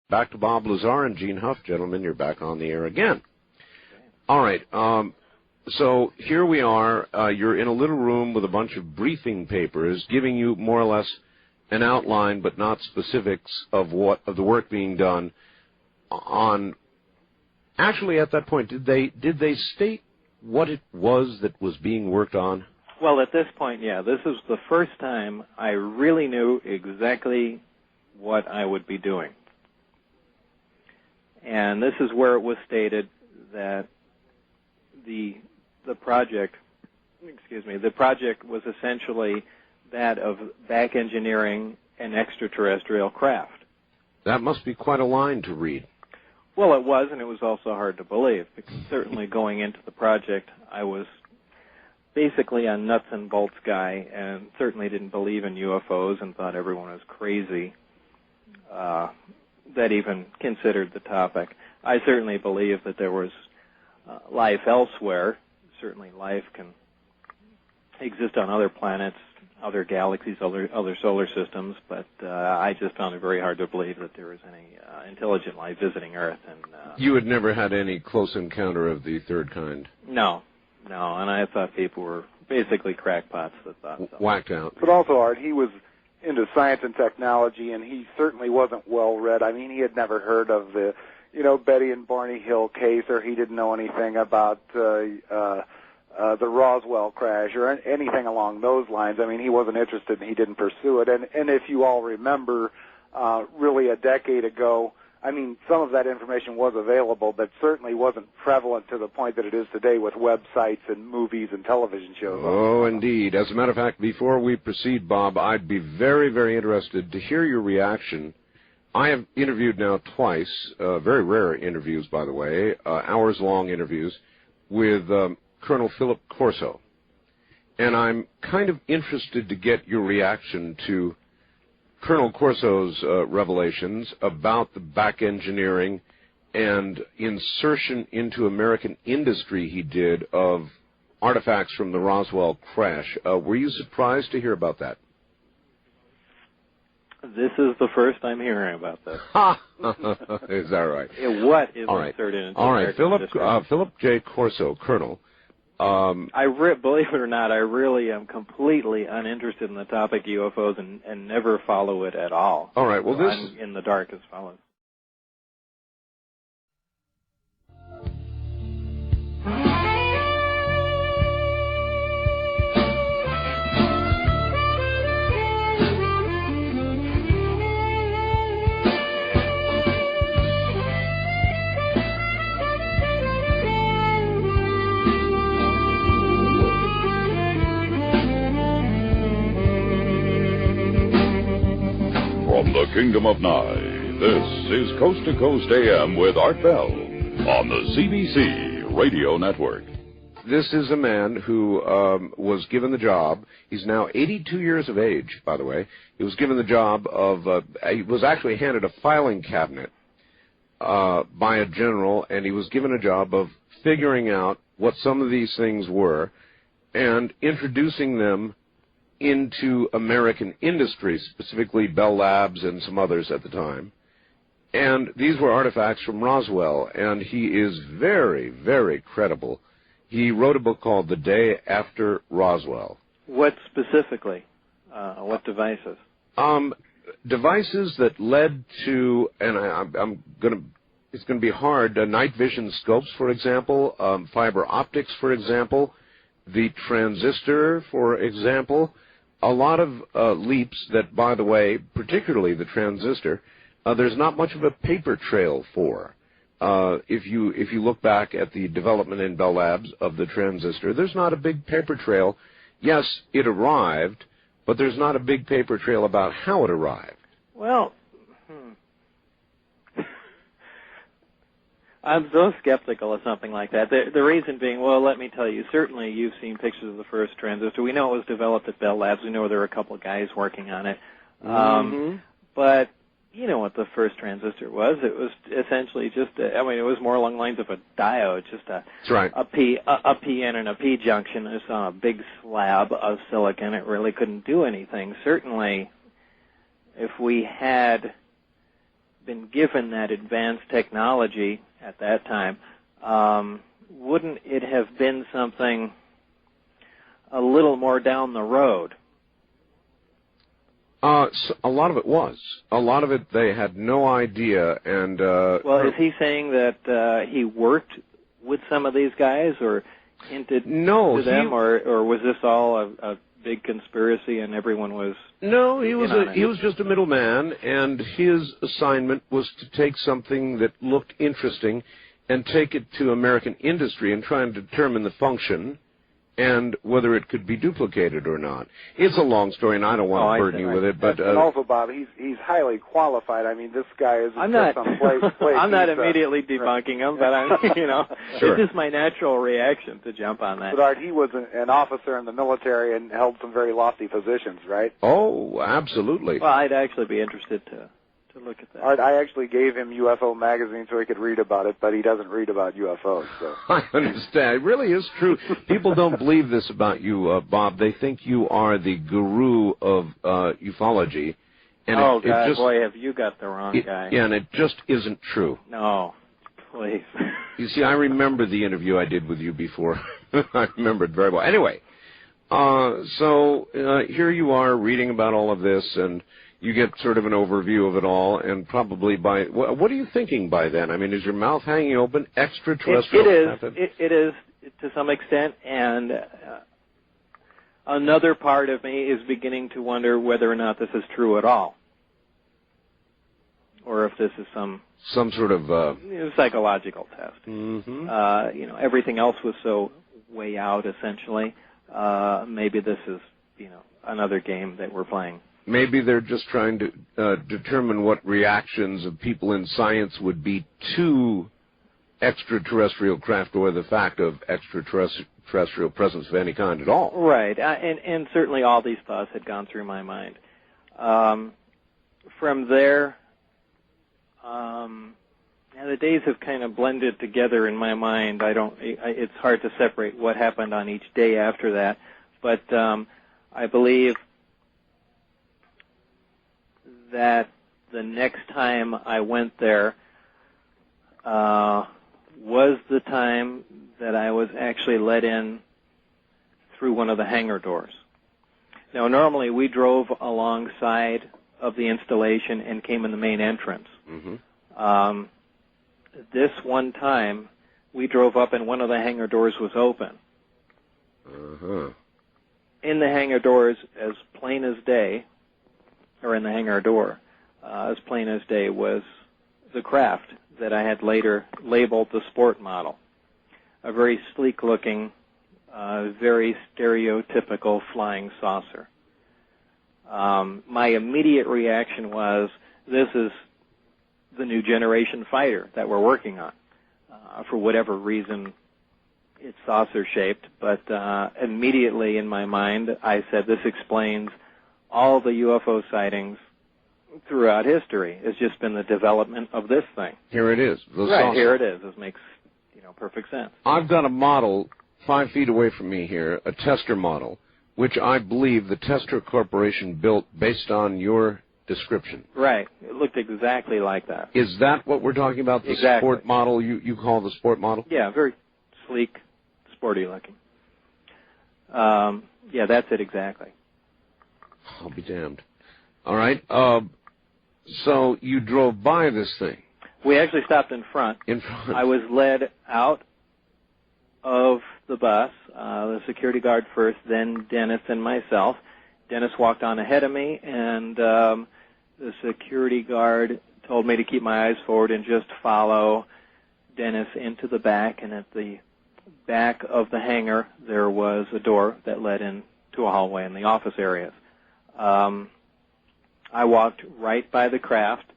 Back to Bob Lazar and Gene Huff. Gentlemen, you're back on the air again. All right. So here we are. You're in a little room with a bunch of briefing papers giving you more or less an outline but not specifics of the work being done on. Actually, at that point, did they state what it was that was being worked on? Well, at this point, yeah. This is the first time I really knew exactly what I would be doing. And this is where it was stated that the project was essentially that of back engineering an extraterrestrial craft. That must be quite a line to read. Well, it was, and it was also hard to believe, because certainly going into the project, I was basically a nuts and bolts guy and certainly didn't believe in UFOs and thought everyone was crazy that even considered the topic. I certainly believe that there was life elsewhere. Certainly life can exist on other planets, other galaxies, other solar systems, but I just found it very hard to believe that there was any intelligent life visiting Earth. And you had never had any close encounter of the third kind? No, and I thought people were basically crackpots that thought so. Whacked out. But also, Art, he was into science and technology, and he certainly wasn't well-read. I mean, he had never heard of the, Betty and Barney Hill case, or he didn't know anything about the Roswell crash or anything along those lines. I mean, he wasn't interested, and he didn't pursue it. And if you all remember, really a decade ago, I mean, some of that information was available, but certainly wasn't prevalent to the point that it is today with websites and movies and television shows. Oh, indeed. As a matter of fact, before we proceed, Bob, I'd be very, very interested to hear your reaction. I have interviewed now twice, very rare interviews, by the way, hours-long interviews, with Colonel Philip Corso. And I'm kind of interested to get your reaction to Colonel Corso's revelations about the back engineering and insertion into American industry he did of artifacts from the Roswell crash. Were you surprised to hear about that? This is the first I'm hearing about this. Is that right? What is all right. inserted into all right, American Philip J. Corso, Colonel. Believe it or not, I really am completely uninterested in the topic UFOs and never follow it at all. All right, well, I'm in the dark as follows. From the Kingdom of Nye, this is Coast to Coast AM with Art Bell on the CBC Radio Network. This is a man who was given the job. He's now 82 years of age, by the way. He was given the job of, he was actually handed a filing cabinet by a general, and he was given a job of figuring out what some of these things were and introducing them into American industry, specifically Bell Labs and some others at the time. And these were artifacts from Roswell, and he is very, very credible. He wrote a book called The Day After Roswell. What specifically? What devices? Devices that led to, and it's going to be hard, night vision scopes, for example, fiber optics, for example, the transistor, for example, a lot of leaps that, by the way, particularly the transistor, there's not much of a paper trail for. If you look back at the development in Bell Labs of the transistor, there's not a big paper trail. Yes, it arrived, but there's not a big paper trail about how it arrived. Well, I'm so skeptical of something like that. The reason being, well, let me tell you, certainly you've seen pictures of the first transistor. We know it was developed at Bell Labs. We know there were a couple of guys working on it. But you know what the first transistor was. It was essentially just, it was more along the lines of a diode, just a P-N and a P-junction. It's on a big slab of silicon. It really couldn't do anything. Certainly, if we had been given that advanced technology at that time, wouldn't it have been something a little more down the road? So a lot of it was. A lot of it they had no idea, and... well, is he saying that he worked with some of these guys, or hinted to them, or was this all a big conspiracy and everyone was... No, he was just a middleman, and his assignment was to take something that looked interesting and take it to American industry and try and determine the function and whether it could be duplicated or not. It's a long story, and I don't want to burden you with it, but... and also, Bob, he's highly qualified. I mean, this guy is I'm not, some place. I'm not immediately debunking him, but I'm, Sure. It's just my natural reaction to jump on that. But Art, he was an officer in the military and held some very lofty positions, right? Oh, absolutely. Well, I'd actually be interested to look at that. Art, I actually gave him UFO magazine so he could read about it, but he doesn't read about UFOs. So. I understand. It really is true. People don't believe this about you, Bob. They think you are the guru of ufology. And boy, have you got the wrong guy. Yeah, and it just isn't true. No, please. You see, I remember the interview I did with you before. I remember it very well. Anyway, so here you are reading about all of this, and you get sort of an overview of it all, and probably by... What are you thinking by then? I mean, is your mouth hanging open? Extraterrestrial? It is to some extent, and another part of me is beginning to wonder whether or not this is true at all, or if this is some sort of psychological test. Mm-hmm. Everything else was so way out, essentially. Maybe this is, another game that we're playing. Maybe they're just trying to determine what reactions of people in science would be to extraterrestrial craft or the fact of extraterrestrial presence of any kind at all. Right, and certainly all these thoughts had gone through my mind. From there, the days have kind of blended together in my mind. It's hard to separate what happened on each day after that, but I believe that the next time I went there was the time that I was actually let in through one of the hangar doors. Now, normally we drove alongside of the installation and came in the main entrance. Mm-hmm. This one time, we drove up and one of the hangar doors was open. Uh-huh. In the hangar doors, as plain as day, or in the hangar door, as plain as day, was the craft that I had later labeled the sport model. A very sleek-looking, very stereotypical flying saucer. My immediate reaction was, this is the new generation fighter that we're working on. For whatever reason, it's saucer-shaped, but immediately in my mind, I said, this explains all the UFO sightings throughout history. It's just been the development of this thing. Here it is. Right, here it is. This makes perfect sense. I've got a model 5 feet away from me here, a tester model, which I believe the Tester Corporation built based on your description. Right. It looked exactly like that. Is that what we're talking about, the exactly. sport model you call the sport model? Yeah, very sleek, sporty looking. Yeah, that's it exactly. I'll be damned. All right. So you drove by this thing. We actually stopped in front. In front. I was led out of the bus, the security guard first, then Dennis and myself. Dennis walked on ahead of me, and the security guard told me to keep my eyes forward and just follow Dennis into the back. And at the back of the hangar, there was a door that led into a hallway in the office areas. I walked right by the craft,